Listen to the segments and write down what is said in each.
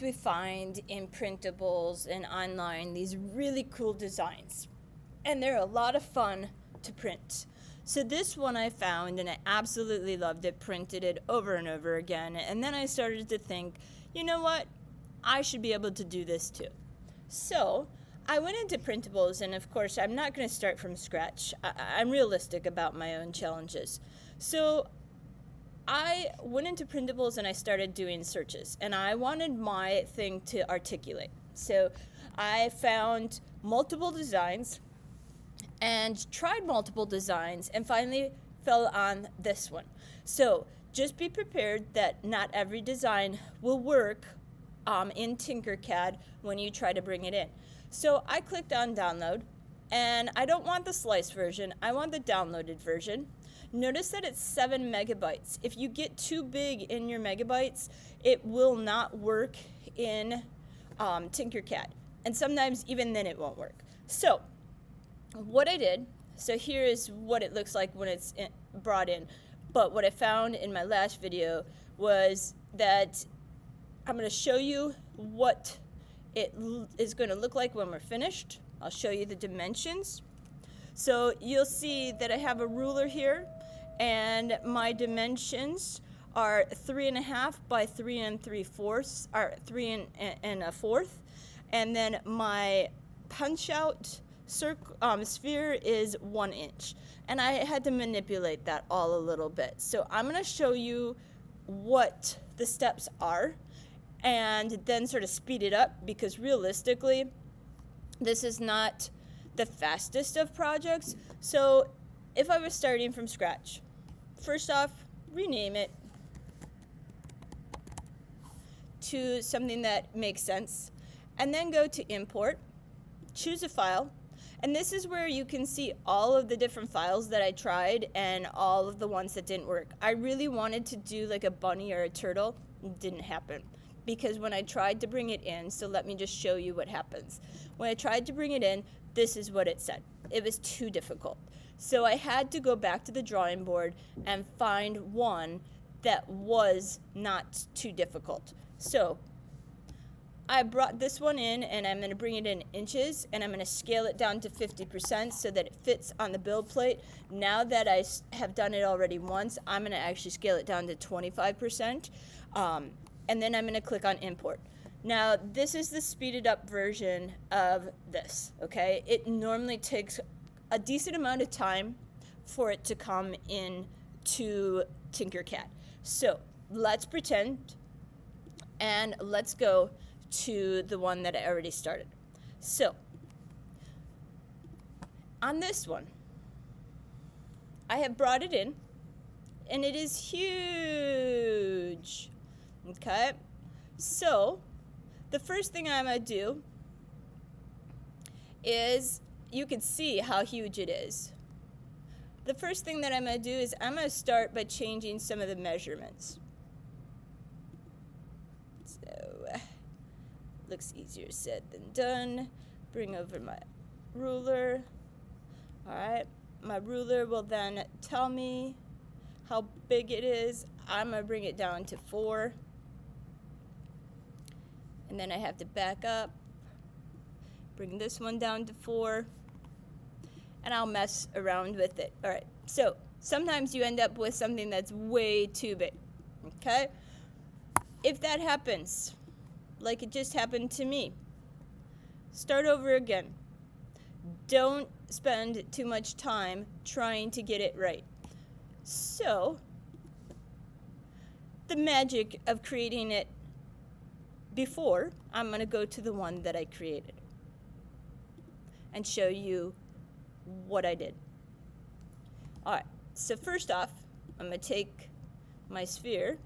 We find in printables and online these really cool designs, and they're a lot of fun to print. So this one I found and I absolutely loved it, printed it over and over again, and then I started to think, you know what, I should be able to do this too. So I went into printables, and of course I'm not going to start from scratch. I'm realistic about my own challenges. So I went into printables and I started doing searches, and I wanted my thing to articulate. So I found multiple designs and tried multiple designs and finally fell on this one. So just be prepared that not every design will work in Tinkercad when you try to bring it in. So I clicked on download, and I don't want the slice version, I want the downloaded version. Notice that it's 7 megabytes. If you get too big in your megabytes, it will not work in Tinkercad. And sometimes even then it won't work. So what I did, so here is what it looks like when it's brought in. But what I found in my last video was that I'm going to show you what it is going to look like when we're finished. I'll show you the dimensions. So you'll see that I have a ruler here, and my dimensions are 3.5 by 3 3/4, or 3 1/4, and then my punch out sphere is 1 inch, and I had to manipulate that all a little bit. So I'm going to show you what the steps are and then sort of speed it up, because realistically this is not the fastest of projects. So if I was starting from scratch, first off, rename it to something that makes sense, and then go to import, choose a file, and this is where you can see all of the different files that I tried and all of the ones that didn't work. I really wanted to do like a bunny or a turtle. It didn't happen, because when I tried to bring it in, so let me just show you what happens. When I tried to bring it in, this is what it said. It was too difficult. So I had to go back to the drawing board and find one that was not too difficult. So I brought this one in, and I'm going to bring it in inches, and I'm going to scale it down to 50% so that it fits on the build plate. Now that I have done it already once, I'm going to actually scale it down to 25%, and then I'm going to click on import. Now, this is the speeded up version of this, okay? It normally takes a decent amount of time for it to come in to Tinkercad. So let's pretend, and let's go to the one that I already started. So on this one, I have brought it in, and it is huge, okay? So the first thing I'm going to do is, you can see how huge it is. The first thing that I'm going to do is I'm going to start by changing some of the measurements. So, looks easier said than done. Bring over my ruler. Alright, my ruler will then tell me how big it is. I'm going to bring it down to 4. And then I have to back up, bring this one down to 4, and I'll mess around with it. All right, so sometimes you end up with something that's way too big, okay? If that happens, like it just happened to me, start over again. Don't spend too much time trying to get it right. So, the magic of creating it before, I'm going to go to the one that I created and show you what I did. Alright, so first off, I'm going to take my sphere,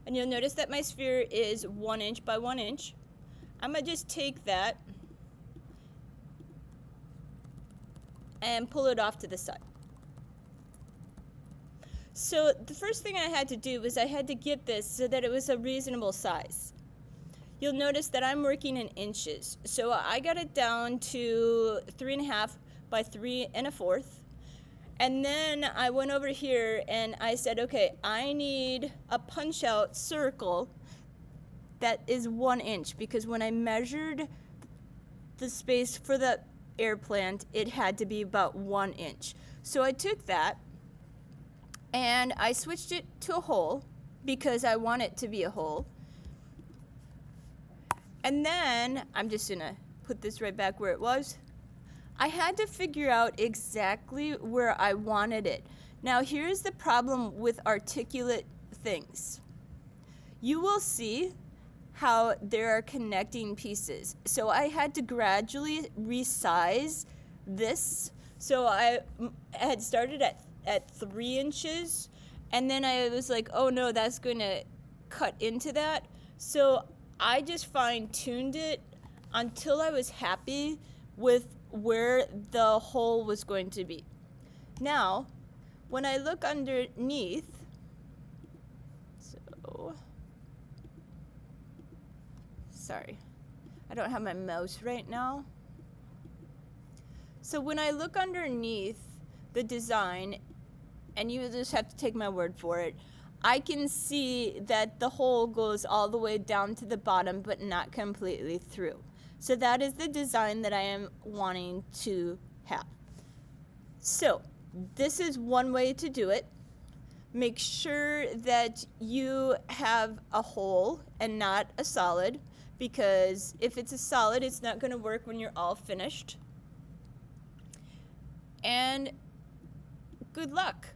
and you'll notice that my sphere is 1 inch by 1 inch. I'm going to just take that and pull it off to the side. So the first thing I had to do was I had to get this so that it was a reasonable size. You'll notice that I'm working in inches. So I got it down to 3.5 by 3 1/4. And then I went over here and I said, okay, I need a punch out circle that is 1 inch, because when I measured the space for the Airplant, it had to be about 1 inch. So I took that and I switched it to a hole because I want it to be a hole. And then I'm just gonna put this right back where it was. I had to figure out exactly where I wanted it. Now here's the problem with articulate things. You will see how there are connecting pieces. So I had to gradually resize this. So I had started at 3 inches, and then I was like, oh no, that's gonna cut into that. So I just fine-tuned it until I was happy with where the hole was going to be. Now, when I look underneath, sorry, I don't have my mouse right now. So when I look underneath the design, and you just have to take my word for it, I can see that the hole goes all the way down to the bottom, but not completely through. So that is the design that I am wanting to have. So this is one way to do it. Make sure that you have a hole and not a solid, because if it's a solid, it's not going to work when you're all finished. And good luck.